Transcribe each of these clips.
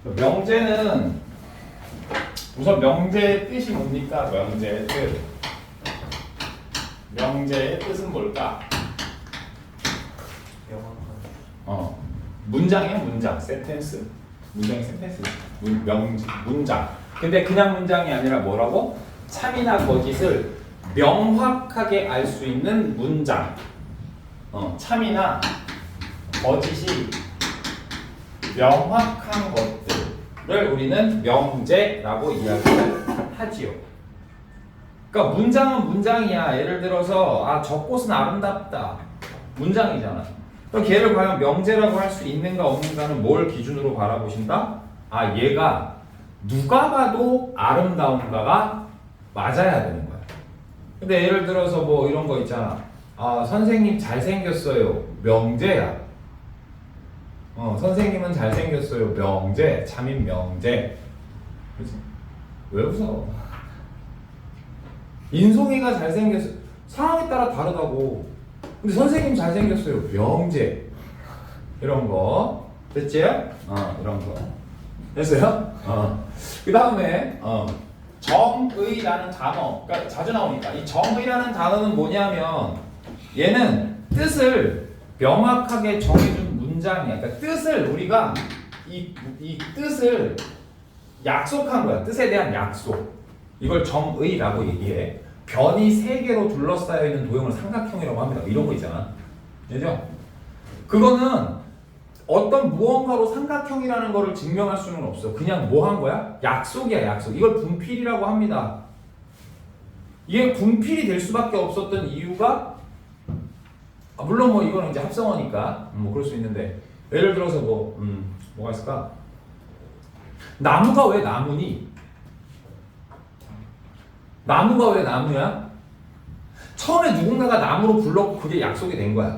명제는 우선 명제의 뜻이 뭡니까? 명제의 뜻. 명제의 뜻은 뭘까? 문장이야 문장. 센텐스. 문장이 센텐스. 문장. 근데 그냥 문장이 아니라 뭐라고? 참이나 거짓을 명확하게 알 수 있는 문장. 참이나 거짓이 명확한 것들을 우리는 명제라고 이야기를 하지요. 그러니까 문장은 문장이야. 예를 들어서 저 꽃은 아름답다. 문장이잖아. 그럼 걔를 과연 명제라고 할 수 있는가 없는가는 뭘 기준으로 바라보신다? 얘가 누가 봐도 아름다운가가 맞아야 되는 거야. 근데 예를 들어서 뭐 이런 거 있잖아. 선생님 잘생겼어요. 명제야. 선생님은 잘생겼어요. 명제. 참인 명제. 그치? 왜 웃어? 인송이가 잘생겼어. 상황에 따라 다르다고. 근데 선생님 잘생겼어요. 명제. 이런 거. 됐지? 이런 거. 됐어요? 그 다음에, 정의라는 단어. 그러니까 자주 나오니까. 이 정의라는 단어는 뭐냐면, 얘는 뜻을 명확하게 정해준 문장이야. 그러니까 뜻을 우리가, 이 뜻을 약속한 거야. 뜻에 대한 약속. 이걸 정의라고 얘기해. 변이 3개로 둘러싸여 있는 도형을 삼각형이라고 합니다. 이런 거 있잖아. 알죠? 그거는 어떤 무언가로 삼각형이라는 거를 증명할 수는 없어. 그냥 뭐 한 거야? 약속이야, 약속. 이걸 분필이라고 합니다. 이게 분필이 될 수밖에 없었던 이유가 물론 뭐 이거는 이제 합성어니까 뭐 그럴 수 있는데 예를 들어서 뭐가 있을까? 나무가 왜 나무니? 나무가 왜 나무야? 처음에 누군가가 나무로 불렀고 그게 약속이 된 거야.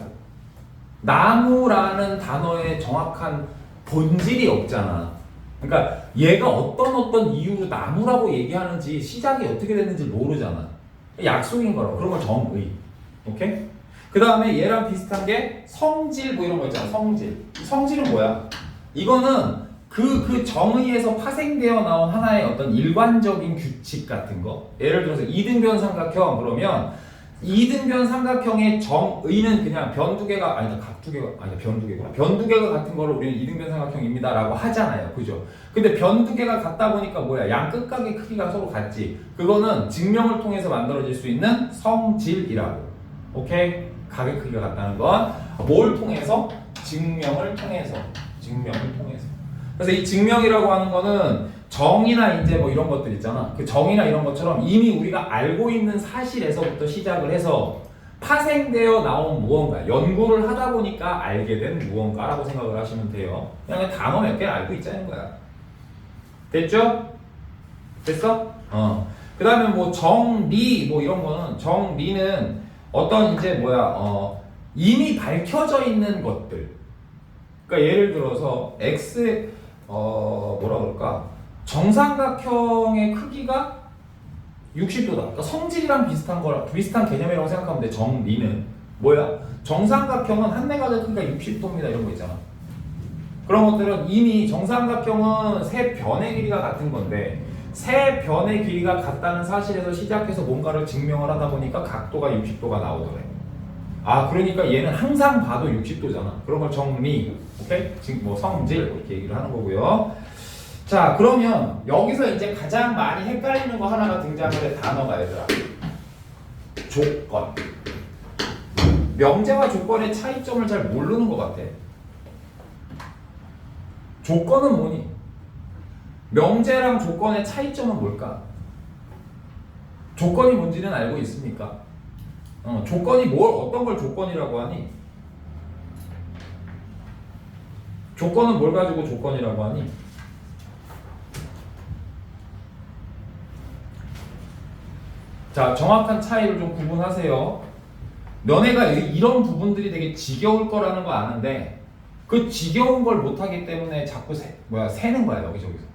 나무라는 단어에 정확한 본질이 없잖아. 그러니까 얘가 어떤 이유로 나무라고 얘기하는지 시작이 어떻게 됐는지 모르잖아. 약속인 거라고. 그런 걸 정의. 오케이? 그 다음에 얘랑 비슷한 게 성질 뭐 이런 거 있잖아. 성질. 성질은 뭐야? 이거는 그 정의에서 파생되어 나온 하나의 어떤 일관적인 규칙 같은 거. 예를 들어서 이등변 삼각형 그러면 이등변 삼각형의 정의는 그냥 변 두 개가 아니다 각 두 개가 아니다 변 두 개구나. 변 두 개가 같은 거를 우리는 이등변 삼각형입니다라고 하잖아요. 그죠? 근데 변 두 개가 같다 보니까 뭐야? 양 끝각의 크기가 서로 같지. 그거는 증명을 통해서 만들어질 수 있는 성질이라고. 오케이? 각의 크기가 같다는 건 뭘 통해서? 증명을 통해서. 그래서 이 증명이라고 하는 거는 정의나 이제 뭐 이런 것들 있잖아. 그 정의나 이런 것처럼 이미 우리가 알고 있는 사실에서부터 시작을 해서 파생되어 나온 무언가, 연구를 하다 보니까 알게 된 무언가라고 생각을 하시면 돼요. 그냥 단어 몇 개 알고 있자는 거야. 됐죠? 됐어? 그 다음에 뭐 정리 뭐 이런 거는 정리는 어떤 이제 이미 밝혀져 있는 것들. 그러니까 예를 들어서 뭐라 그럴까? 정삼각형의 크기가 60도다. 그러니까 성질이랑 비슷한 개념이라고 생각하면 돼. 정리는 뭐야? 정삼각형은 한 내각의 크기가 60도입니다. 이런 거 있잖아. 그런 것들은 이미 정삼각형은 세 변의 길이가 같은 건데 세 변의 길이가 같다는 사실에서 시작해서 뭔가를 증명을 하다 보니까 각도가 60도가 나오더래. 그러니까 얘는 항상 봐도 60도잖아. 그런 걸 정리, 오케이? 지금 뭐 성질 이렇게 얘기를 하는 거고요. 자, 그러면 여기서 이제 가장 많이 헷갈리는 거 하나가 등장을 해. 단어가 얘들아. 조건. 명제와 조건의 차이점을 잘 모르는 것 같아. 조건은 뭐니? 명제랑 조건의 차이점은 뭘까? 조건이 뭔지는 알고 있습니까? 조건이 어떤 걸 조건이라고 하니? 조건은 뭘 가지고 조건이라고 하니? 자, 정확한 차이를 좀 구분하세요. 너네가 이런 부분들이 되게 지겨울 거라는 거 아는데 그 지겨운 걸 못하기 때문에 자꾸 새는 거야 여기저기서.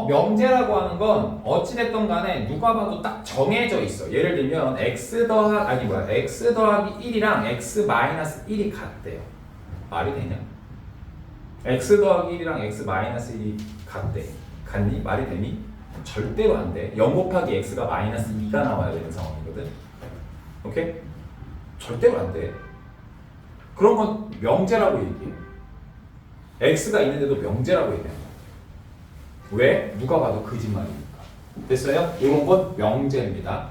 명제라고 하는 건 어찌됐든 간에 누가 봐도 딱 정해져 있어. 예를 들면 x 더하기 1이랑 x 마이너스 1이 같대요. 말이 되냐? x 더하기 1이랑 x 마이너스 1이 같대. 같니? 말이 되니? 절대로 안 돼. 0 곱하기 x가 마이너스 2가 나와야 되는 상황이거든. 오케이? 절대로 안 돼. 그런 건 명제라고 얘기해. x가 있는데도 명제라고 얘기해. 왜? 누가 봐도 거짓말이니까. 됐어요? 이런 건 명제입니다.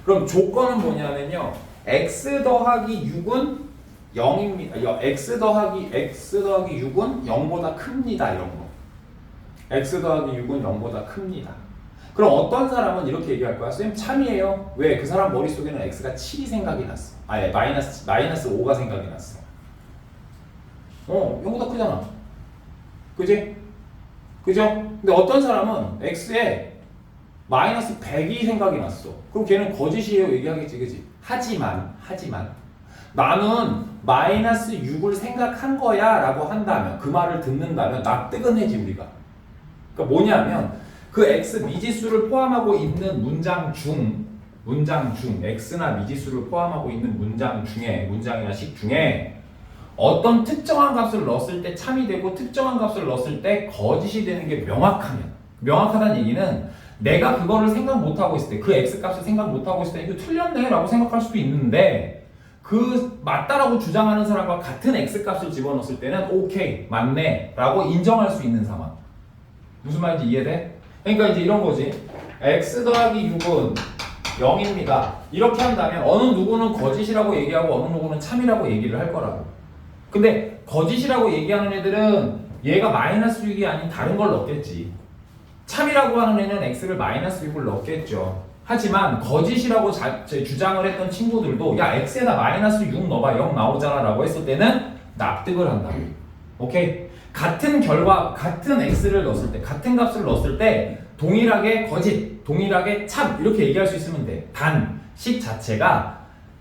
그럼 조건은 뭐냐면요. x 더하기 6은 0입니다. x 더하기 6은 0보다 큽니다. 이런 거. x 더하기 6은 0보다 큽니다. 그럼 어떤 사람은 이렇게 얘기할 거야. 쌤 참이에요. 왜? 그 사람 머릿속에는 x가 7이 생각이 났어. 아니 마이너스 5가 생각이 났어. 0보다 크잖아. 그지? 그죠? 근데 어떤 사람은 x에 마이너스 100이 생각이 났어. 그럼 걔는 거짓이에요 얘기하겠지. 그지? 하지만 나는 마이너스 6을 생각한 거야 라고 한다면, 그 말을 듣는다면 납득은 해지 우리가. 그러니까 뭐냐면 그 x 미지수를 포함하고 있는 문장 중 x나 미지수를 포함하고 있는 문장이나 식 중에 어떤 특정한 값을 넣었을 때 참이 되고 특정한 값을 넣었을 때 거짓이 되는 게 명확하다는 얘기는 내가 그거를 생각 못하고 있을 때, 그 x값을 생각 못하고 있을 때 이거 틀렸네 라고 생각할 수도 있는데, 그 맞다라고 주장하는 사람과 같은 x값을 집어넣었을 때는 오케이 맞네 라고 인정할 수 있는 상황. 무슨 말인지 이해돼? 그러니까 이제 이런 거지. x 더하기 6은 0입니다. 이렇게 한다면 어느 누구는 거짓이라고 얘기하고 어느 누구는 참이라고 얘기를 할 거라고. 근데 거짓이라고 얘기하는 애들은 얘가 마이너스 6이 아닌 다른 걸 넣겠지. 참이라고 하는 애는 x를 마이너스 6을 넣겠죠. 하지만 거짓이라고 주장을 했던 친구들도 야 x에다 마이너스 6 넣어봐 0 나오잖아 라고 했을 때는 납득을 한다고. 오케이? 같은 결과, 같은 x를 넣었을 때, 같은 값을 넣었을 때 동일하게 거짓, 동일하게 참 이렇게 얘기할 수 있으면 돼. 단 식 자체가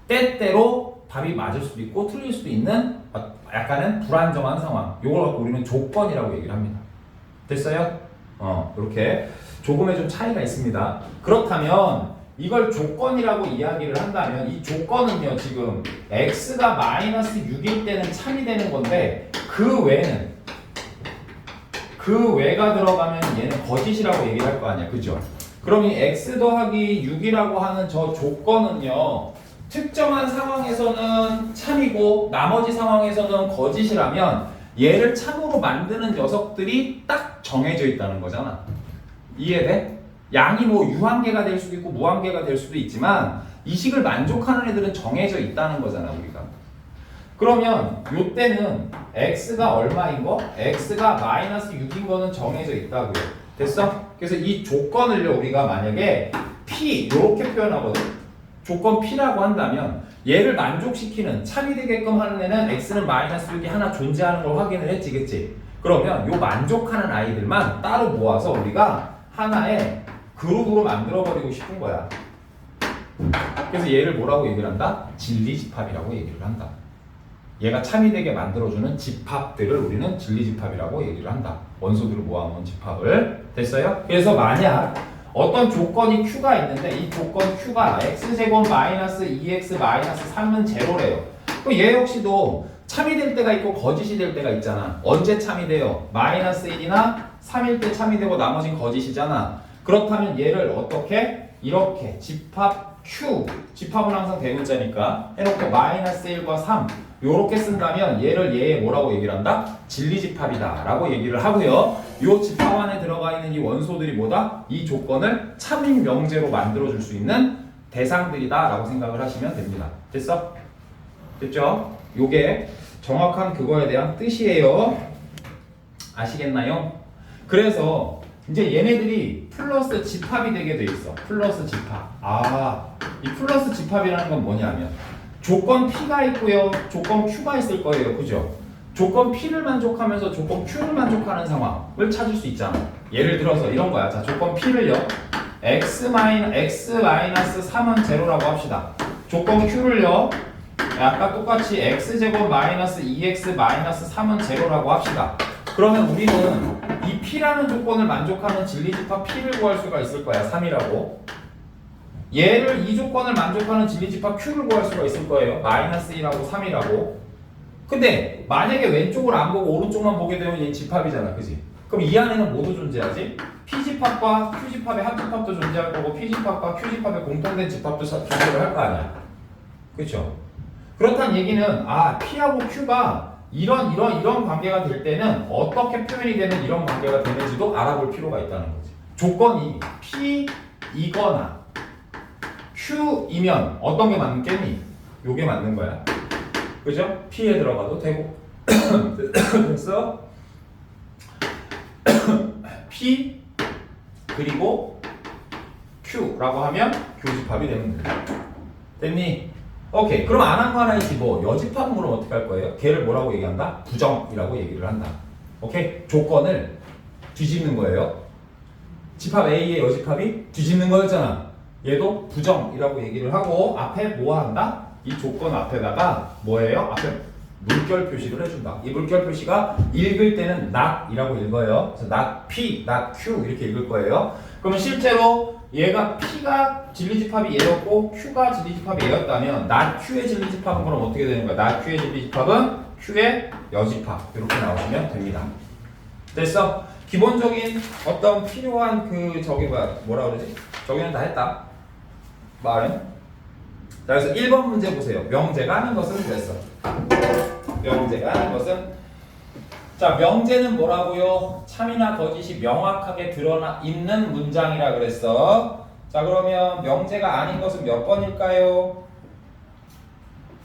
때때로 답이 맞을 수도 있고 틀릴 수도 있는 약간은 불안정한 상황. 이걸 갖고 우리는 조건이라고 얘기를 합니다. 됐어요? 이렇게 조금의 좀 차이가 있습니다. 그렇다면 이걸 조건이라고 이야기를 한다면 이 조건은요 지금 x가 마이너스 6일 때는 참이 되는 건데 그 외가 들어가면 얘는 거짓이라고 얘기를 할 거 아니야. 그죠? 그럼 이 x 더하기 6이라고 하는 저 조건은요 특정한 상황에서는 참이고 나머지 상황에서는 거짓이라면 얘를 참으로 만드는 녀석들이 딱 정해져 있다는 거잖아. 이해돼? 양이 뭐 유한계가 될 수도 있고 무한계가 될 수도 있지만 이 식을 만족하는 애들은 정해져 있다는 거잖아 우리가. 그러면 요때는 x가 얼마인 거? x가 마이너스 6인 거는 정해져 있다고요. 됐어? 그래서 이 조건을요 우리가 만약에 p 이렇게 표현하거든. 조건 p라고 한다면 얘를 만족시키는 참이 되게끔 하는 애는 x는 마이너스 6이 하나 존재하는 걸 확인을 했지. 그치? 그러면 요 만족하는 아이들만 따로 모아서 우리가 하나의 그룹으로 만들어버리고 싶은 거야. 그래서 얘를 뭐라고 얘기를 한다? 진리집합이라고 얘기를 한다. 얘가 참이 되게 만들어주는 집합들을 우리는 진리집합이라고 얘기를 한다. 원소들을 모아놓은 집합을. 됐어요? 그래서 만약 어떤 조건이 Q가 있는데 이 조건 Q가 x제곱 마이너스 2x 마이너스 3은 제로래요. 그럼 얘 역시도 참이 될 때가 있고 거짓이 될 때가 있잖아. 언제 참이 돼요? 마이너스 1이나 3일 때 참이 되고 나머진 거짓이잖아. 그렇다면 얘를 어떻게? 이렇게 집합 Q, 집합은 항상 대문자니까 해놓고 마이너스 1과 3 요렇게 쓴다면 얘의 뭐라고 얘기를 한다? 진리집합이다 라고 얘기를 하고요. 요 집합 안에 들어가 있는 이 원소들이 뭐다? 이 조건을 참인 명제로 만들어줄 수 있는 대상들이다 라고 생각을 하시면 됩니다. 됐어? 됐죠? 요게 정확한 그거에 대한 뜻이에요. 아시겠나요? 그래서 이제 얘네들이 플러스 집합이 되게 돼 있어. 플러스 집합. 이 플러스 집합이라는 건 뭐냐면 조건 P가 있고요. 조건 Q가 있을 거예요. 그죠? 조건 P를 만족하면서 조건 Q를 만족하는 상황을 찾을 수 있잖아. 예를 들어서 이런 거야. 자, 조건 P를요. x-3은 제로라고 합시다. 조건 Q를요. 아까 똑같이 x제곱 마이너스 2x 마이너스 3은 제로라고 합시다. 그러면 우리는 이 P라는 조건을 만족하는 진리집합 P를 구할 수가 있을 거야. 3이라고. 얘를 이 조건을 만족하는 진리집합 Q를 구할 수가 있을 거예요. 마이너스 1하고 3이라고. 근데 만약에 왼쪽을 안 보고 오른쪽만 보게 되면 얘는 집합이잖아, 그지? 그럼 이 안에는 뭐도 존재하지? P집합과 Q집합의 합집합도 존재할 거고 P집합과 Q집합의 공통된 집합도 존재를 할 거 아니야. 그렇죠? 그렇다는 얘기는 P하고 Q가 이런 관계가 될 때는 어떻게 표현이 되는 이런 관계가 되는지도 알아볼 필요가 있다는 거지. 조건이 P이거나 Q이면 어떤 게 맞겠니? 요게 맞는 거야. 그죠? P에 들어가도 되고. 됐어? P 그리고 Q라고 하면 교집합이 되면 돼. 됐니? 오케이. 그럼 안 한 거 하나 있지 뭐. 여집합은 그럼 어떻게 할 거예요? 걔를 뭐라고 얘기한다? 부정이라고 얘기를 한다. 오케이? 조건을 뒤집는 거예요. 집합 A의 여집합이 뒤집는 거였잖아. 얘도 부정이라고 얘기를 하고 앞에 뭐 한다? 이 조건 앞에다가 뭐예요? 앞에 물결 표시를 해준다. 이 물결 표시가 읽을 때는 not이라고 읽어요. 그래서 not P, not Q 이렇게 읽을 거예요. 그러면 실제로 얘가 P가 진리집합이 얘였고 Q가 진리집합이 얘였다면 not Q의 진리집합은 그럼 어떻게 되는 거야? not Q의 진리집합은 Q의 여집합 이렇게 나오시면 됩니다. 됐어? 기본적인 어떤 필요한 뭐라 그러지? 저기는 다 했다. 말은. 자, 그래서 1번 문제 보세요. 명제가 하는 것은 그랬어. 명제가 하는 것은 자, 명제는 뭐라고요? 참이나 거짓이 명확하게 드러나 있는 문장이라 그랬어. 자, 그러면 명제가 아닌 것은 몇 번일까요?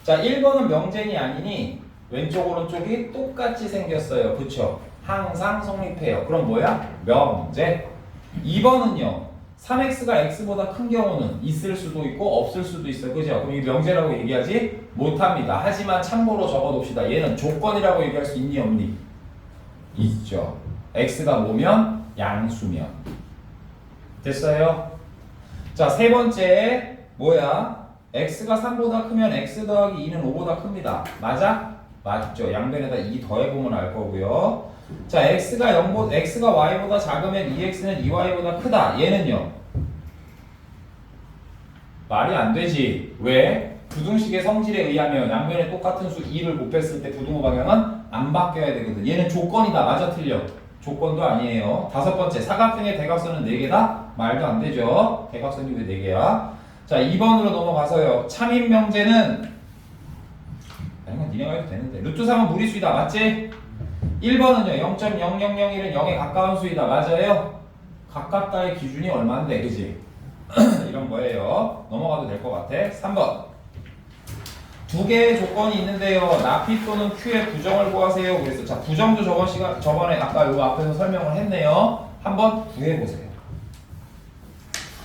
자, 1번은 명제니 아니니 왼쪽 오른쪽이 똑같이 생겼어요. 그쵸? 항상 성립해요. 그럼 뭐야? 명제. 2번은요. 3x가 x보다 큰 경우는 있을 수도 있고 없을 수도 있어요. 그죠? 그럼 이 명제라고 얘기하지 못합니다. 하지만 참고로 적어둡시다. 얘는 조건이라고 얘기할 수 있니 없니? 있죠. x가 뭐면? 양수면. 됐어요? 자, 세 번째 뭐야? x가 3보다 크면 x 더하기 2는 5보다 큽니다. 맞아? 맞죠. 양변에다 2 더해보면 알 거고요. 자, x가 y보다 작으면 2x는 2y보다 크다. 얘는요? 말이 안 되지. 왜? 부등식의 성질에 의하면 양변에 똑같은 수 2를 곱했을 때 부등호 방향은 안 바뀌어야 되거든. 얘는 조건이다. 맞아 틀려? 조건도 아니에요. 다섯 번째, 사각형의 대각선은 4개다? 말도 안 되죠. 대각선이 왜 4개야? 자, 2번으로 넘어가서요. 참인 명제는 이건 니네가 해도 되는데 루트 3은 무리수이다. 맞지? 1번은요. 0.0001은 0에 가까운 수이다. 맞아요? 가깝다의 기준이 얼마인데, 그지? 이런 거예요. 넘어가도 될 것 같아. 3번. 두 개의 조건이 있는데요. 나피 또는 Q의 부정을 구하세요. 그래서 자, 부정도 저번에 아까 요거 앞에서 설명을 했네요. 한번 구해보세요.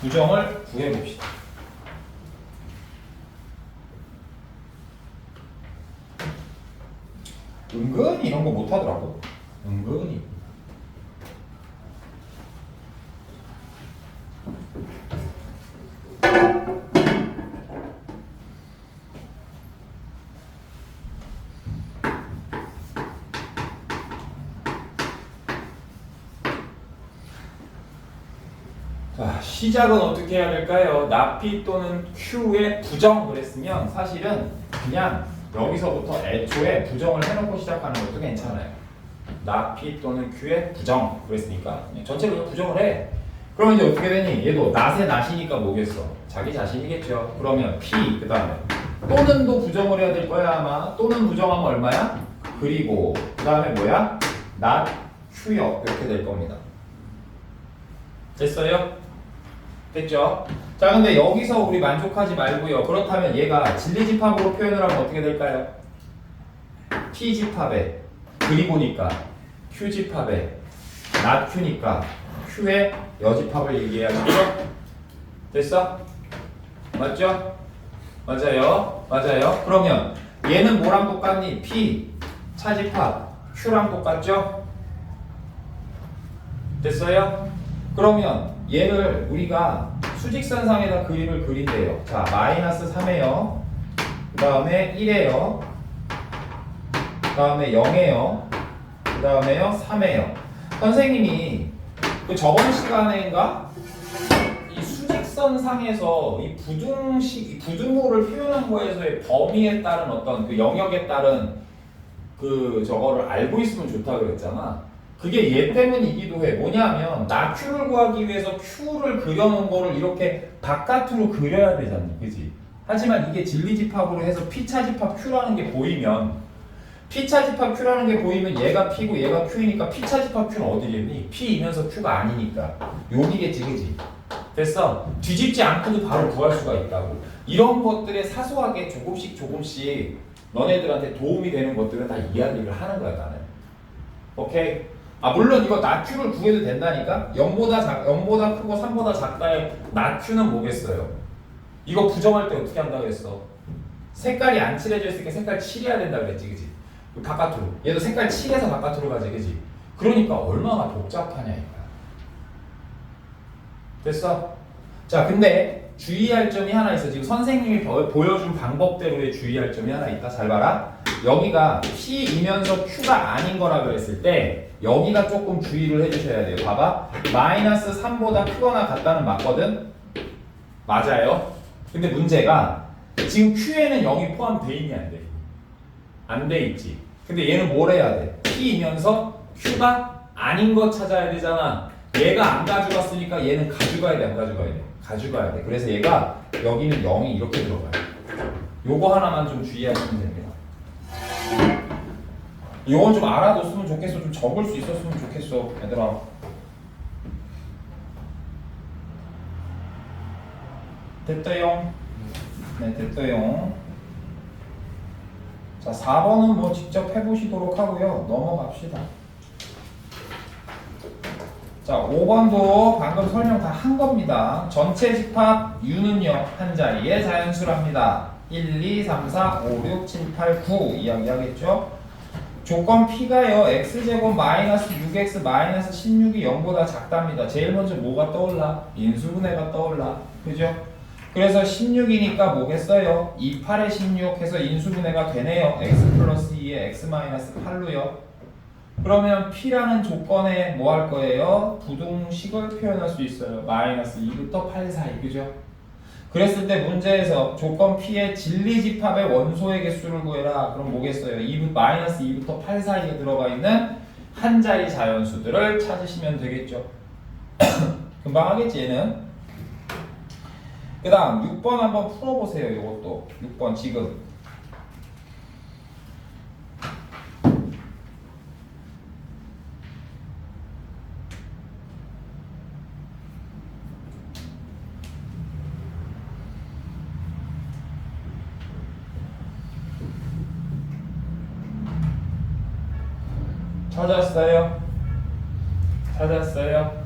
부정을 구해봅시다. 은근히 이런 거 못하더라고. 은근히. 자, 시작은 어떻게 해야 될까요? 나피 또는 Q의 부정 그랬으면 사실은 그냥 여기서부터 애초에 부정을 해놓고 시작하는 것도 괜찮아요. 나피 또는 Q의 부정 그랬으니까 전체로 부정을 해. 그러면 이제 어떻게 되니? 얘도 낫의 낫이니까 뭐겠어? 자기 자신이겠죠. 그러면 P 그 다음에 또는도 부정을 해야 될 거야 아마. 또는 부정하면 얼마야? 그리고 그 다음에 뭐야? not Q역 이렇게 될 겁니다. 됐어요? 됐죠? 자, 근데 여기서 우리 만족하지 말고요. 그렇다면 얘가 진리집합으로 표현을 하면 어떻게 될까요? P집합에 그리고니까 Q집합에 not Q니까 Q의 여집합을 얘기해야죠. 됐어? 맞죠? 맞아요. 맞아요. 그러면 얘는 뭐랑 똑같니? P 차집합 Q랑 똑같죠? 됐어요? 그러면 얘를 우리가 수직선상에다 그림을 그린대요. 자, 마이너스 3에요. 그 다음에 1에요. 그 다음에 0에요. 그 다음에요 3에요. 선생님이 그 저번 시간에인가 이 수직선상에서 이 부등호를 표현한 거에서의 범위에 따른 어떤 그 영역에 따른 저거를 알고 있으면 좋다 그랬잖아. 그게 얘 때문이기도 해. 뭐냐면 나 Q를 구하기 위해서 Q를 그려놓은 거를 이렇게 바깥으로 그려야 되잖아. 그지? 하지만 이게 진리집합으로 해서 P차집합 Q라는 게 보이면 P차집합 Q라는 게 보이면 얘가 P고 얘가 Q이니까 P차집합 Q는 어디겠니? P이면서 Q가 아니니까 여기겠지. 그지? 됐어. 뒤집지 않고도 바로 구할 수가 있다고. 이런 것들에 사소하게 조금씩 너네들한테 도움이 되는 것들은 다 이야기를 하는 거야 나는. 오케이? 아 물론 이거 나Q를 구해도 된다니까? 0보다 크고 3보다 작다의 나Q는 뭐겠어요? 이거 부정할 때 어떻게 한다 그랬어? 색깔이 안 칠해져 있으니까 색깔 칠해야 된다 그랬지 그지? 바깥으로. 얘도 색깔 칠해서 바깥으로 가지 그지? 그러니까 얼마나 복잡하냐 이거야. 됐어? 자 근데 주의할 점이 하나 있어. 지금 선생님이 보여준 방법대로의 주의할 점이 하나 있다. 잘 봐라. 여기가 P이면서 Q가 아닌 거라 그랬을 때 여기가 조금 주의를 해주셔야 돼요. 봐봐. 마이너스 3보다 크거나 같다는 맞거든? 맞아요. 근데 문제가 지금 Q에는 0이 포함돼 있니 안 돼? 안 돼 있지. 근데 얘는 뭘 해야 돼? P이면서 Q가 아닌 거 찾아야 되잖아. 얘가 안 가져갔으니까 얘는 가져가야 돼, 안 가져가야 돼? 가져가야 돼. 그래서 얘가 여기는 0이 이렇게 들어가요. 요거 하나만 좀 주의하시면 됩니다. 요건 좀 알아뒀으면 좋겠어. 좀 적을 수 있었으면 좋겠어. 얘들아. 됐어요? 네, 됐어요. 자, 4번은 뭐 직접 해보시도록 하고요. 넘어갑시다. 자, 5번도 방금 설명 다 한 겁니다. 전체 집합 U는요, 한 자리의 자연수랍니다. 1, 2, 3, 4, 5, 6, 7, 8, 9 이야기하겠죠? 조건 P가요, X제곱 마이너스 6X 마이너스 16이 0보다 작답니다. 제일 먼저 뭐가 떠올라? 인수분해가 떠올라. 그죠? 그래서 16이니까 뭐겠어요? 2, 8에 16 해서 인수분해가 되네요. X 플러스 2에 X 마이너스 8로요. 그러면 P라는 조건에 뭐 할 거예요? 부등식을 표현할 수 있어요. 마이너스 2부터 8 사이. 그죠? 그랬을 때 문제에서 조건 P의 진리집합의 원소의 개수를 구해라. 그럼 뭐겠어요? 마이너스 2부터 8 사이에 들어가 있는 한 자리 자연수들을 찾으시면 되겠죠. 금방 하겠지 얘는. 그 다음 6번 한번 풀어보세요. 이것도 6번 지금 찾았어요? 찾았어요?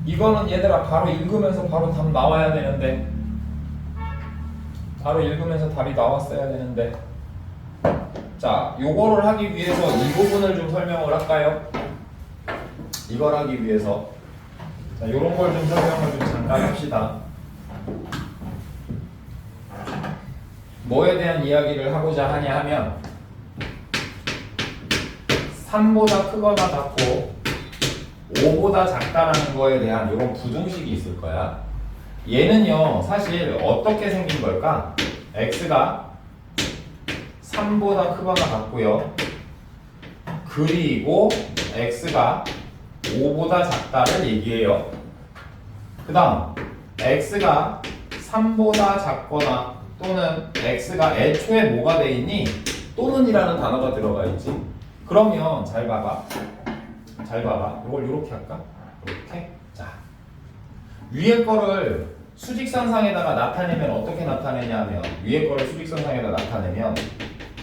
이거는 얘들아 바로 읽으면서 바로 답 나와야 되는데 바로 읽으면서 답이 나왔어야 되는데 자 요거를 하기 위해서 이 부분을 좀 설명을 할까요? 이걸 하기 위해서 자 요런 걸 좀 설명을 좀 잠깐 합시다. 뭐에 대한 이야기를 하고자 하냐 하면 3보다 크거나 같고 5보다 작다라는 거에 대한 이런 부등식이 있을 거야. 얘는요 사실 어떻게 생긴 걸까? x가 3보다 크거나 같고요. 그리고 x가 5보다 작다를 얘기해요. 그 다음 x가 3보다 작거나 또는 x가 애초에 뭐가 돼 있니? 또는 이라는 단어가 들어가 있지. 그러면 잘 봐봐. 이걸 이렇게 할까? 이렇게. 자, 위에 거를 수직선상에다가 나타내면 어떻게 나타내냐면 위에 거를 수직선상에다 나타내면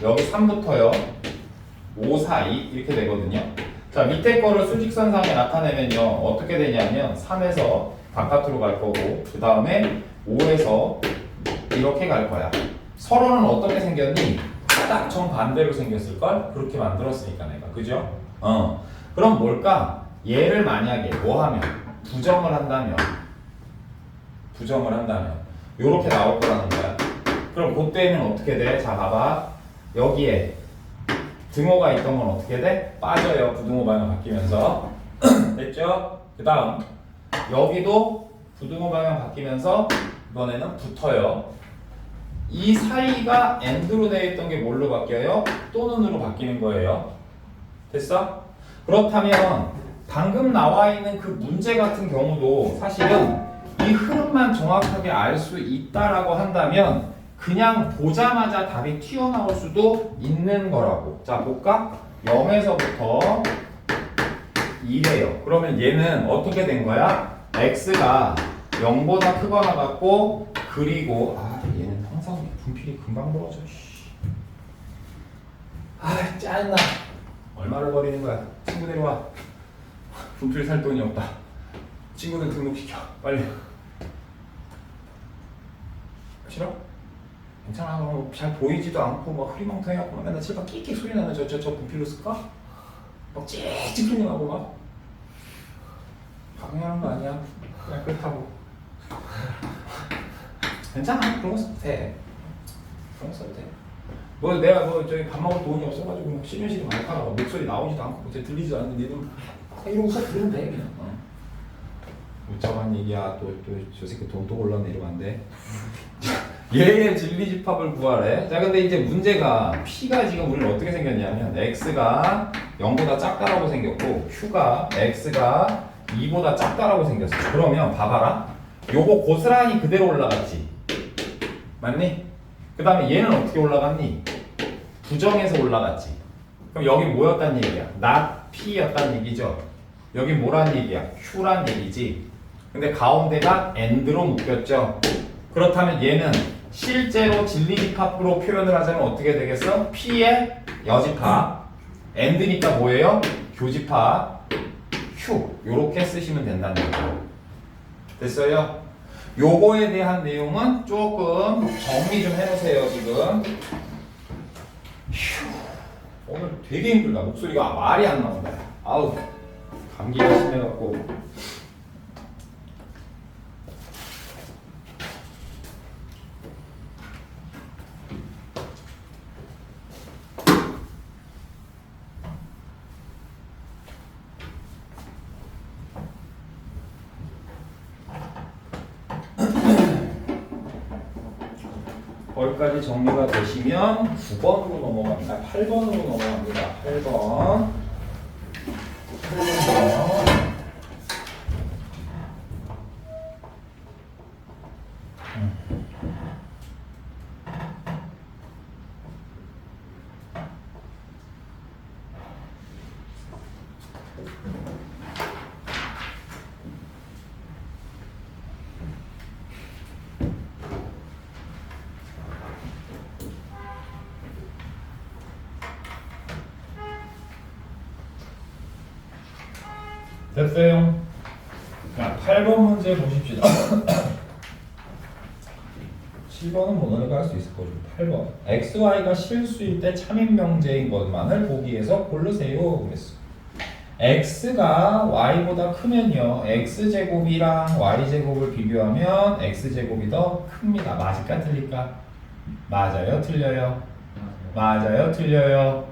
여기 3부터요 5 사이 이렇게 되거든요. 자, 밑에 거를 수직선상에 나타내면요 어떻게 되냐면 3에서 바깥으로 갈 거고 그 다음에 5에서 이렇게 갈 거야. 서로는 어떻게 생겼니? 딱 정반대로 생겼을걸? 그렇게 만들었으니까 내가. 그죠? 그럼 뭘까? 얘를 만약에 뭐 하면? 부정을 한다면 요렇게 나올 거라는 거야. 그럼 그때는 어떻게 돼? 자 봐봐. 여기에 등호가 있던 건 어떻게 돼? 빠져요. 부등호 방향 바뀌면서. 됐죠? 그 다음 여기도 부등호 방향 바뀌면서 이번에는 붙어요. 이 사이가 and로 되어 있던 게 뭘로 바뀌어요? 또는으로 바뀌는 거예요. 됐어? 그렇다면 방금 나와 있는 그 문제 같은 경우도 사실은 이 흐름만 정확하게 알 수 있다라고 한다면 그냥 보자마자 답이 튀어나올 수도 있는 거라고. 자, 볼까? 0에서부터 2래요. 그러면 얘는 어떻게 된 거야? x가 0보다 크거나 같고, 그리고 얘는 항상 분필이 금방 벌어져. 짜증나. 얼마를 버리는 거야? 친구 데려와. 분필 살 돈이 없다. 친구들 등록시켜. 빨리. 싫어? 괜찮아. 잘 보이지도 않고 막 흐리멍텅해갖고 맨날 칠판 끽끽 소리 나는 저 분필로 쓸까? 막 찌익찌익 소리 나고 막 방해하는 거 아니야? 그냥 끝하고. 괜찮아. 그런 거 써도 돼. 그런 거 써도 돼. 뭐 내가 저기 밥 먹을 돈이 없어가지고 막 실현실이 많다가 목소리 나오지도 않고 뭐 들리지도 않는데 니는 이러고 서 들으면 돼 그냥. 웃자만 얘기야. 또 저 새끼 돈 또 올랐네 이러면 안 돼. 얘의 진리집합을 구하래. 자, 근데 이제 문제가 P가 지금 우리는 어떻게 생겼냐면 X가 0보다 작다라고 생겼고 Q가 X가 2보다 작다라고 생겼어. 그러면 봐봐라. 요거 고스란히 그대로 올라갔지. 맞니? 그 다음에 얘는 어떻게 올라갔니? 부정해서 올라갔지. 그럼 여기 뭐였단 얘기야? not P였단 얘기죠. 여기 뭐란 얘기야? Q란 얘기지. 근데 가운데가 and로 묶였죠. 그렇다면 얘는 실제로 진리집합으로 표현을 하자면 어떻게 되겠어? P의 여집합, and니까 뭐예요? 교집합, Q 요렇게 쓰시면 된다는 거죠. 됐어요? 요거에 대한 내용은 조금 정리 좀 해놓으세요. 지금 오늘 되게 힘들다. 목소리가 말이 안 나온다. 아우 감기가 심해갖고. 거기까지 정리가 되시면 9번으로 넘어갑니다. 8번으로 넘어갑니다. 8번. 8번. 됐어요? 자, 8번 문제 보십시다. 7번은 뭐 너네가 할 수 있을 거죠. 8번. XY가 실수일 때 참인명제인 것만을 보기 위해서 고르세요. 그랬어. X가 Y보다 크면요. X제곱이랑 Y제곱을 비교하면 X제곱이 더 큽니다. 맞을까 틀릴까? 맞아요? 틀려요? 맞아요? 틀려요?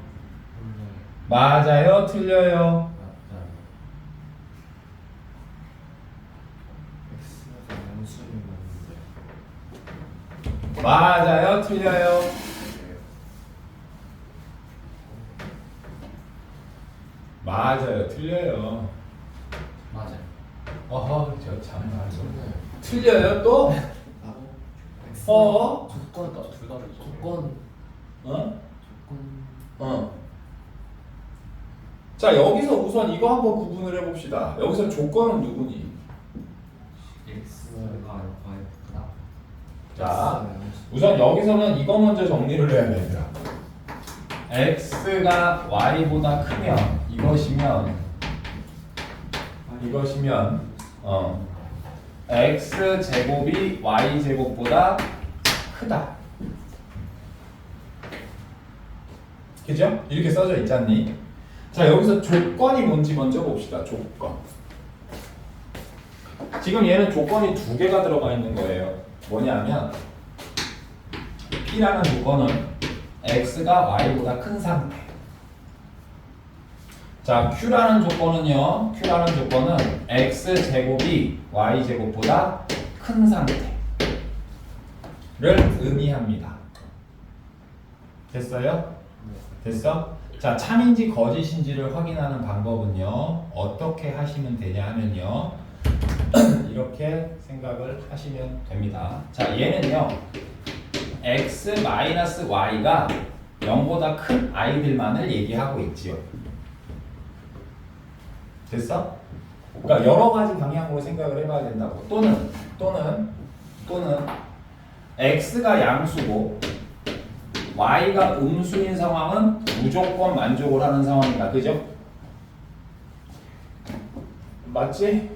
맞아요? 틀려요? 맞아요? 틀려요? 맞아요? 틀려요? 맞아요. 어허, 저 참. 틀려요 또? 조건 둘 다를 조건 어? 조건 자, 여기서 우선 이거 한번 구분을 해봅시다. 여기서 조건은 누구니? x가 y보다 자, 우선 여기서는 이거 먼저 정리를 해야 됩니다. x가 y보다 크면 이것이면 x 제곱이 y 제곱보다 크다. 그죠? 이렇게 써져 있지 않니? 자, 여기서 조건이 뭔지 먼저 봅시다. 조건. 지금 얘는 조건이 두 개가 들어가 있는 거예요. 뭐냐면 P라는 조건은 X가 Y보다 큰 상태. 자, Q라는 조건은요. Q라는 조건은 X제곱이 Y제곱보다 큰 상태. 의미합니다. 됐어요? 됐어? 자, 참인지 거짓인지를 확인하는 방법은요, 어떻게 하시면 되냐 하면요, 이렇게 생각을 하시면 됩니다. 자, 얘는요, x-y가 0보다 큰 아이들만을 얘기하고 있지요. 됐어? 그러니까 여러 가지 방향으로 생각을 해봐야 된다고. 또는 x가 양수고 y가 음수인 상황은 무조건 만족을 하는 상황이다. 그죠? 맞지?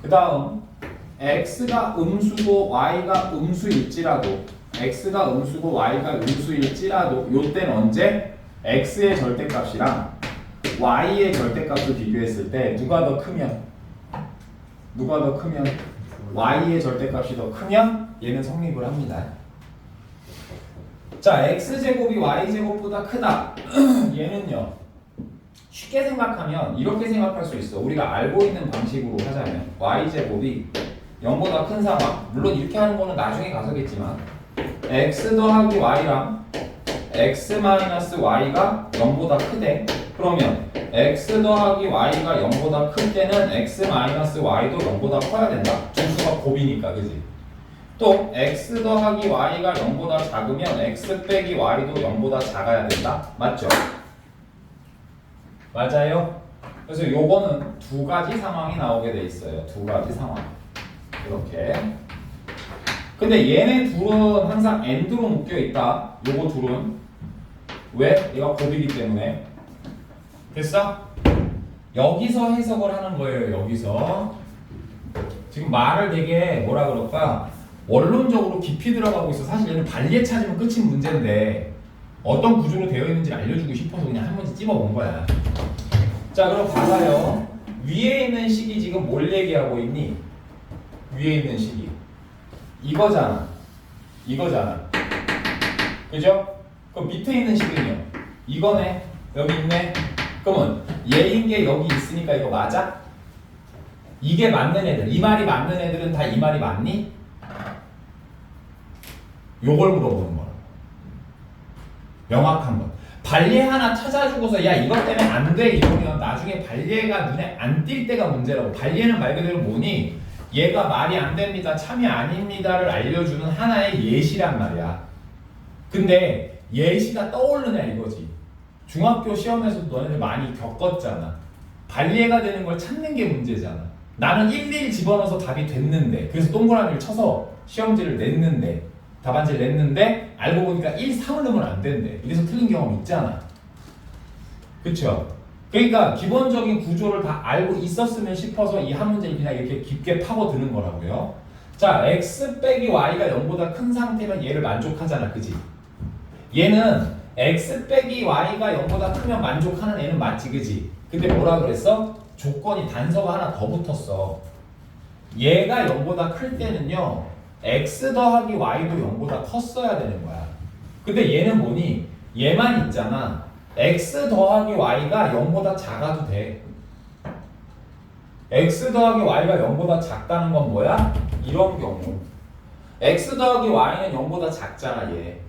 그 다음 x가 음수고 y가 음수일지라도 요때는 언제? x의 절대값이랑 y의 절대값을 비교했을 때 누가 더 크면 y의 절대값이 더 크면 얘는 성립을 합니다. 자, x제곱이 y제곱보다 크다. 얘는요, 쉽게 생각하면 이렇게 생각할 수 있어. 우리가 알고 있는 방식으로 하자면 y제곱이 0보다 큰 상황, 물론 이렇게 하는 거는 나중에 가서겠지만 x 더하기 y랑 x-y가 0보다 크대. 그러면 x 더하기 y가 0보다 클 때는 x-y도 0보다 커야 된다. 중수가 곱이니까, 그지? 또 x 더하기 y가 0보다 작으면 x 빼기 y도 0보다 작아야 된다. 맞죠? 맞아요? 그래서 요거는 두 가지 상황이 나오게 돼 있어요. 두 가지 상황. 이렇게. 근데 얘네 둘은 항상 AND로 묶여 있다. 요거 둘은. 왜? 얘가 곱이기 때문에. 됐어? 여기서 해석을 하는 거예요. 여기서. 지금 말을 되게 뭐라 그럴까? 원론적으로 깊이 들어가고 있어. 사실 얘는 발리에 찾으면 끝인 문제인데 어떤 구조로 되어 있는지 알려주고 싶어서 그냥 한 번씩 찝어본 거야. 자, 그럼 봐봐요. 위에 있는 식이 지금 뭘 얘기하고 있니? 위에 있는 식이 이거잖아. 그죠? 그럼 밑에 있는 식은요? 이거네. 여기 있네. 그러면 얘인 게 여기 있으니까 이거 맞아? 이게 맞는 애들, 이 말이 맞는 애들은 다 이 말이 맞니? 요걸 물어보는 거야. 명확한 거. 발리에 하나 찾아주고서 야 이것 때문에 안 돼 이러면 나중에 발리에가 눈에 안 띌 때가 문제라고. 발리에는 말 그대로 뭐니? 얘가 말이 안 됩니다, 참이 아닙니다를 알려주는 하나의 예시란 말이야. 근데 예시가 떠오르냐 이거지. 중학교 시험에서도 너네들 많이 겪었잖아. 발리에가 되는 걸 찾는 게 문제잖아. 나는 1, 1 집어넣어서 답이 됐는데, 그래서 동그라미를 쳐서 시험지를 냈는데, 답안지를 냈는데 알고 보니까 1, 3을 넣으면 안 된대. 이래서 틀린 경험 있잖아. 그쵸? 그러니까 기본적인 구조를 다 알고 있었으면 싶어서 이 한 문제를 그냥 이렇게 깊게 파고드는 거라고요. 자, x 빼기 y가 0보다 큰 상태면 얘를 만족하잖아. 그지? 얘는 x 빼기 y가 0보다 크면 만족하는 애는 맞지. 그지? 근데 뭐라 그랬어? 조건이 단서가 하나 더 붙었어. 얘가 0보다 클 때는요, x 더하기 y도 0보다 컸어야 되는 거야. 근데 얘는 뭐니? 얘만 있잖아. x 더하기 y가 0보다 작아도 돼. x 더하기 y가 0보다 작다는 건 뭐야? 이런 경우 x 더하기 y는 0보다 작잖아 얘.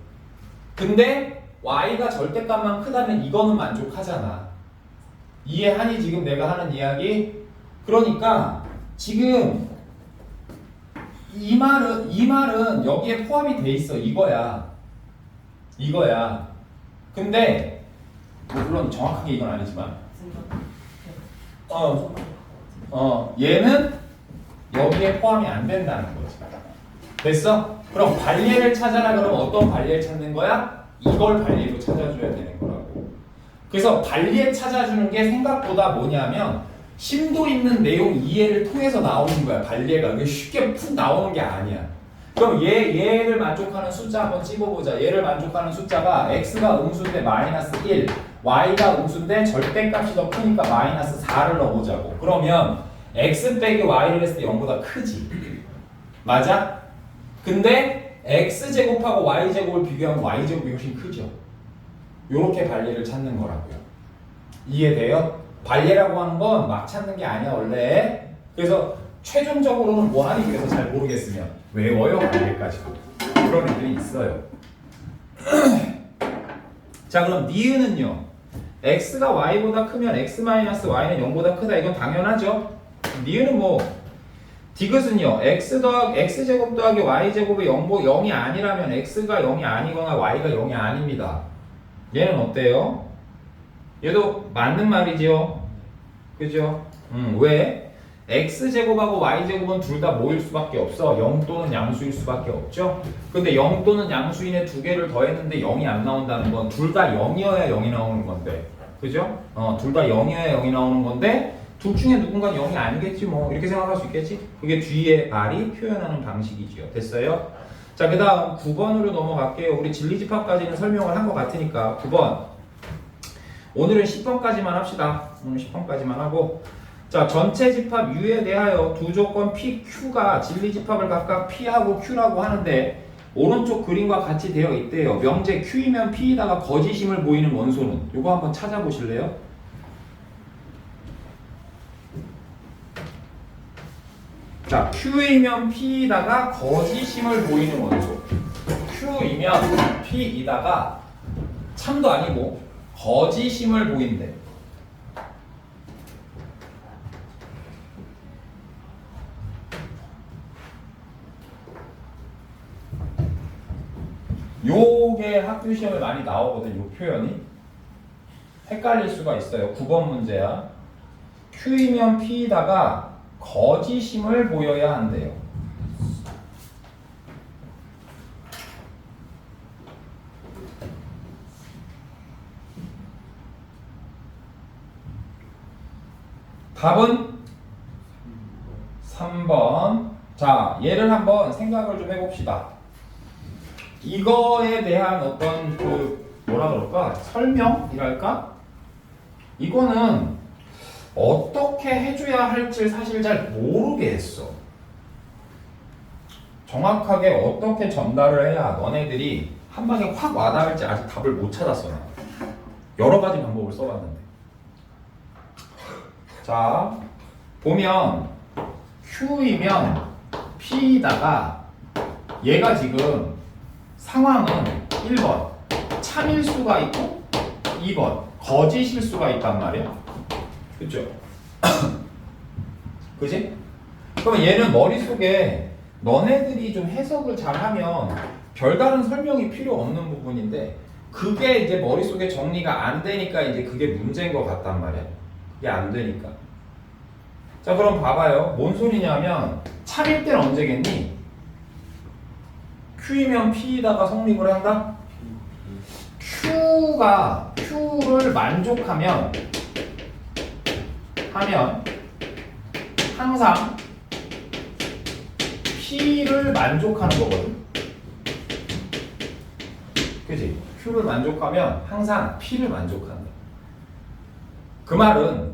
근데 y가 절대값만 크다면 이거는 만족하잖아. 이해하니 지금 내가 하는 이야기? 그러니까 지금 이 말은 여기에 포함이 돼 있어. 이거야. 근데 물론 정확하게 이건 아니지만 얘는 여기에 포함이 안 된다는 거지. 됐어? 그럼 발리를 찾아라. 그러면 어떤 발리를 찾는 거야? 이걸 발리로 찾아줘야 되는 거라고. 그래서 발리에 찾아주는 게 생각보다 뭐냐면 심도 있는 내용 이해를 통해서 나오는 거야. 발리가 그게 쉽게 푹 나오는 게 아니야. 그럼 얘를 만족하는 숫자 한번 찍어보자. 얘를 만족하는 숫자가 x가 음수인데 마이너스 1, y가 음수인데 절대값이 더 크니까 마이너스 4를 넣어보자고. 그러면 x 빼기 y를 했을 때 0보다 크지. 맞아? 근데 x제곱하고 y제곱을 비교하면 y제곱이 훨씬 크죠. 요렇게 발리를 찾는 거라고요. 이해돼요? 발리라고 하는 건 막 찾는 게 아니야 원래. 그래서 최종적으로는 뭐 하니? 그래서 잘 모르겠으면 외워요 발리까지도. 그런 애들이 있어요. 자, 그럼 니은은요. x가 y보다 크면 x-y는 0보다 크다. 이건 당연하죠. 니은은 뭐 디귿은요. x제곱 더하기 y제곱이 0이 아니라면 x가 0이 아니거나 y가 0이 아닙니다. 얘는 어때요? 얘도 맞는 말이죠. 그죠? 왜? x제곱하고 y제곱은 둘 다 뭐일 수밖에 없어. 0 또는 양수일 수밖에 없죠. 근데 0 또는 양수인의 두 개를 더했는데 0이 안 나온다는 건 둘 다 0이어야 0이 나오는 건데. 그죠? 둘 다 0이어야 0이 나오는 건데 둘 중에 누군가는 0이 아니겠지 뭐. 이렇게 생각할 수 있겠지? 그게 뒤에 말이 표현하는 방식이지요. 됐어요? 자, 그 다음 9번으로 넘어갈게요. 우리 진리집합까지는 설명을 한 것 같으니까 9번. 오늘은 10번까지만 합시다. 오늘 10번까지만 하고. 자, 전체 집합 U에 대하여 두 조건 P, Q가 진리집합을 각각 P하고 Q라고 하는데 오른쪽 그림과 같이 되어 있대요. 명제 Q이면 P에다가 거짓임을 보이는 원소는 이거 한번 찾아보실래요? 자, Q이면 P에다가 거짓임을 보이는 원소. Q이면 P에다가 참도 아니고 거짓임을 보인대. 요게 학교 시험에 많이 나오거든. 요 표현이 헷갈릴 수가 있어요. 9번 문제야. Q이면 P에다가 거짓임을 보여야 한대요. 답은 3번. 자, 얘를 한번 생각을 좀 해봅시다. 이거에 대한 어떤 뭐라 그럴까? 설명이랄까? 이거는 어떻게 해줘야 할지 사실 잘 모르겠어. 정확하게 어떻게 전달을 해야 너네들이 한 방에 확 와닿을지 아직 답을 못 찾았어. 나. 여러 가지 방법을 써봤는데. 자, 보면 Q이면 P에다가 얘가 지금 상황은 1번 참일 수가 있고 2번 거짓일 수가 있단 말이야. 그쵸? 그지? 그러면 얘는 머릿속에 너네들이 좀 해석을 잘하면 별다른 설명이 필요 없는 부분인데 그게 이제 머릿속에 정리가 안 되니까 이제 그게 문제인 것 같단 말이야. 이게 안 되니까. 자, 그럼 봐봐요. 뭔 소리냐면 참일 때는 언제겠니? Q이면 P에다가 성립을 한다? Q가 Q를 만족하면 항상 P를 만족하는 거거든. 그치? Q를 만족하면 항상 P를 만족한다. 그 말은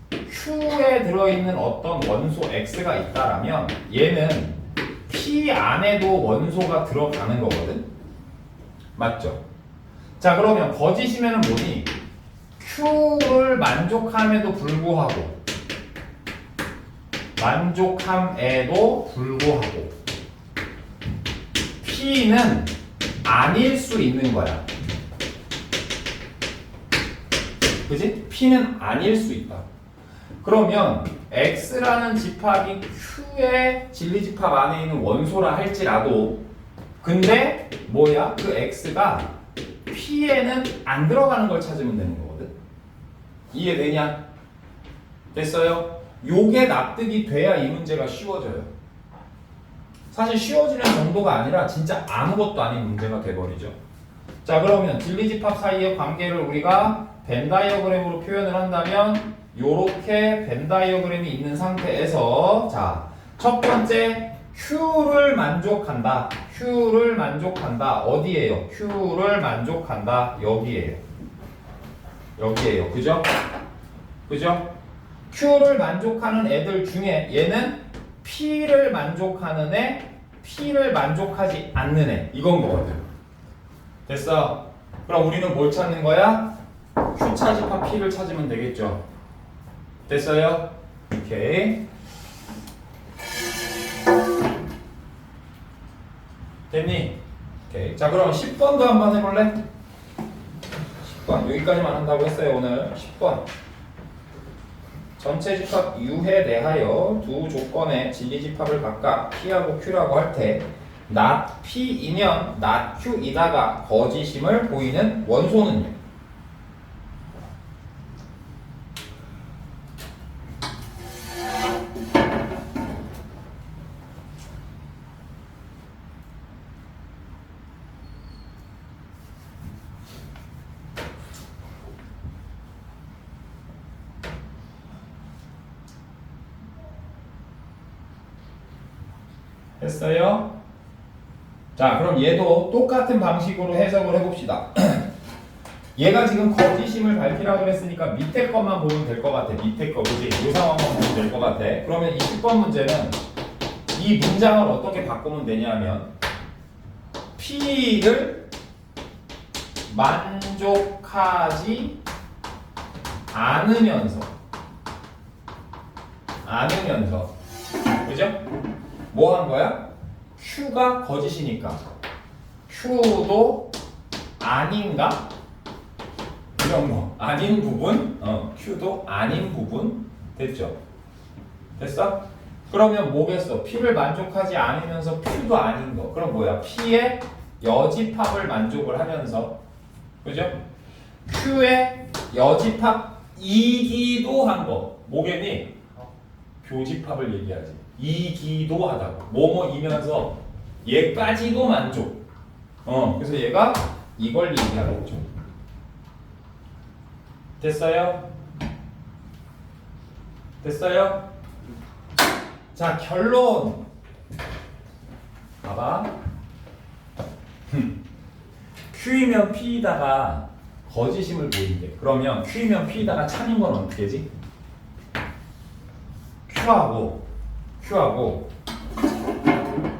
Q에 들어있는 어떤 원소 X가 있다라면 얘는 P 안에도 원소가 들어가는 거거든. 맞죠? 자, 그러면 거짓이면은 뭐니? Q를 만족함에도 불구하고 P는 아닐 수 있는 거야. 그지? P는 아닐 수 있다. 그러면 X라는 집합이 Q의 진리집합 안에 있는 원소라 할지라도 근데 뭐야? 그 X가 P에는 안 들어가는 걸 찾으면 되는 거거든. 이해되냐? 됐어요? 요게 납득이 돼야 이 문제가 쉬워져요. 사실 쉬워지는 정도가 아니라 진짜 아무것도 아닌 문제가 돼버리죠. 자, 그러면 진리집합 사이의 관계를 우리가 벤 다이어그램으로 표현을 한다면 요렇게 벤 다이어그램이 있는 상태에서 자, 첫 번째 Q를 만족한다. 어디에요? Q를 만족한다. 여기에요. 그죠? Q를 만족하는 애들 중에 얘는 P를 만족하는 애, P를 만족하지 않는 애. 이건 거거든. 됐어. 그럼 우리는 뭘 찾는 거야? Q차 집합 P를 찾으면 되겠죠. 됐어요? 오케이. 됐니? 오케이. 자, 그럼 10번도 한번 해볼래? 10번. 여기까지만 한다고 했어요, 오늘. 10번. 전체 집합 U에 대하여 두 조건의 진리 집합을 각각 P하고 Q라고 할 때 not P이면 not Q이다가 거짓임을 보이는 원소는요? 됐어요? 자, 그럼 얘도 똑같은 방식으로 해석을 해봅시다. 얘가 지금 거짓임을 밝히라고 그랬으니까 밑에 것만 보면 될 것 같아. 밑에 거, 그지? 이 상황만 보면 될 것 같아. 그러면 이 10번 문제는 이 문장을 어떻게 바꾸면 되냐면 P를 만족하지 않으면서 그죠? 뭐 한 거야? Q가 거짓이니까 Q도 아닌가? 이런 거 아닌 부분 Q도 아닌 부분 됐죠? 됐어? 그러면 뭐겠어? P를 만족하지 않으면서 Q도 아닌 거 그럼 뭐야? P의 여집합을 만족을 하면서 그죠? Q의 여집합이기도 한 거 뭐겠니? 교집합을 얘기하지 이기도 하다고 뭐뭐이면서 얘까지도 만족 그래서 얘가 이걸 얘기하겠죠. 됐어요? 됐어요? 자, 결론 봐봐. Q이면 P이다가 거짓임을 보인대. 그러면 Q이면 P이다가 참인 건 어떻게지? Q하고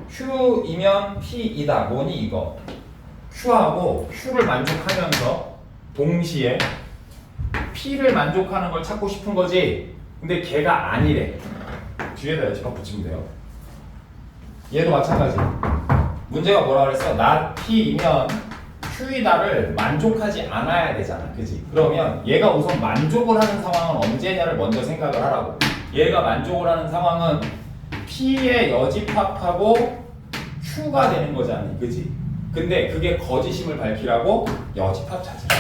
Q이면 P이다. 뭐니 이거? Q하고 Q를 만족하면서 동시에 P를 만족하는 걸 찾고 싶은 거지. 근데 걔가 아니래. 뒤에다 여지껏 붙이면 돼요. 얘도 마찬가지. 문제가 뭐라 그랬어? not P이면 Q이다를 만족하지 않아야 되잖아. 그지? 그러면 얘가 우선 만족을 하는 상황은 언제냐를 먼저 생각을 하라고. 얘가 만족을 하는 상황은 P의 여집합하고 Q가 되는 거잖아. 그지? 근데 그게 거짓임을 밝히라고 여집합 찾으라.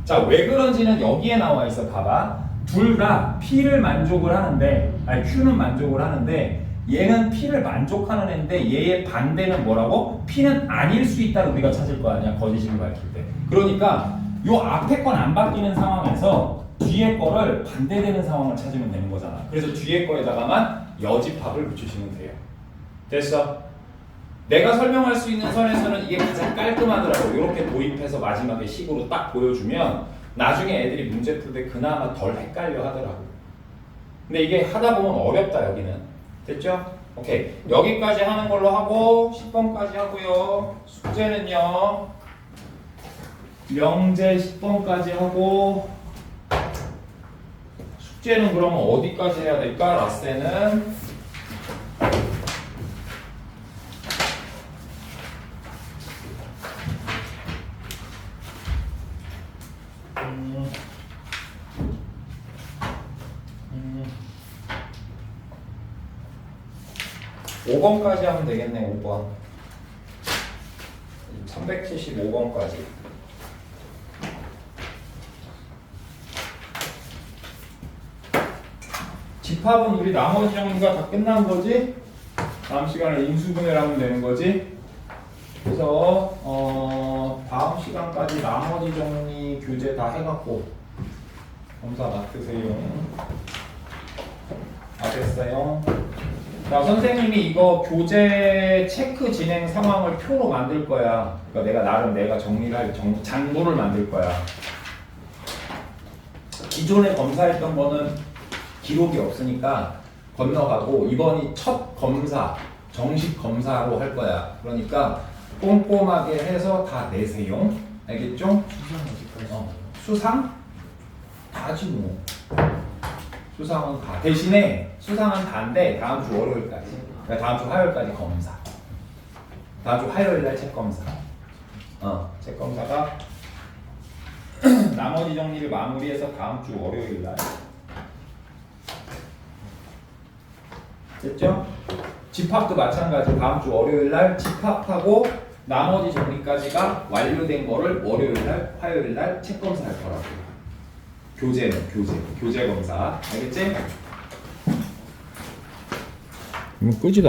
자, 왜 그런지는 여기에 나와 있어. 봐봐. 둘 다 P를 만족을 하는데, 아니 Q는 만족을 하는데 얘는 P를 만족하는 애인데 얘의 반대는 뭐라고? P는 아닐 수 있다를 우리가 찾을 거 아니야. 거짓임을 밝힐 때. 그러니까 요 앞에 건 안 바뀌는 상황에서 뒤에 거를 반대되는 상황을 찾으면 되는 거잖아. 그래서 뒤에 거에다가만 여집합을 붙이시면 돼요. 됐어? 내가 설명할 수 있는 선에서는 이게 가장 깔끔하더라고. 이렇게 도입해서 마지막에 식으로 딱 보여주면 나중에 애들이 문제 풀 때 그나마 덜 헷갈려 하더라고. 근데 이게 하다 보면 어렵다 여기는. 됐죠? 오케이. 여기까지 하는 걸로 하고 10번까지 하고요. 숙제는요. 명제 10번까지 하고 숙제는 그러면 어디까지 해야 될까? 라세는 5번까지 하면 되겠네. 5번 375번까지 집합은 우리 나머지 정리가 다 끝난 거지? 다음 시간에 인수분해를 하면 되는 거지? 그래서 다음 시간까지 나머지 정리 교재 다 해갖고 검사 맡으세요. 다 됐어요? 자, 선생님이 이거 교재 체크 진행 상황을 표로 만들 거야. 그러니까 내가 정리를 할 장부를 만들 거야. 기존에 검사했던 거는 기록이 없으니까 건너가고 이번이 첫 검사, 정식 검사로 할 거야. 그러니까 꼼꼼하게 해서 다 내세요. 알겠죠? 수상 어디까지? 수상? 다지 뭐. 수상은 다. 대신에 수상은 다인데 다음 주 월요일까지. 그러니까 다음 주 화요일까지 검사. 다음 주 화요일 날 책검사. 책검사가 나머지 정리를 마무리해서 다음 주 월요일 날. 됐죠? 집합도 마찬가지. 다음 주 월요일 날 집합하고 나머지 정리까지가 완료된 거를 월요일 날, 화요일 날 책검사 할 거라고. 교재는 교재 검사. 알겠지? 끄지도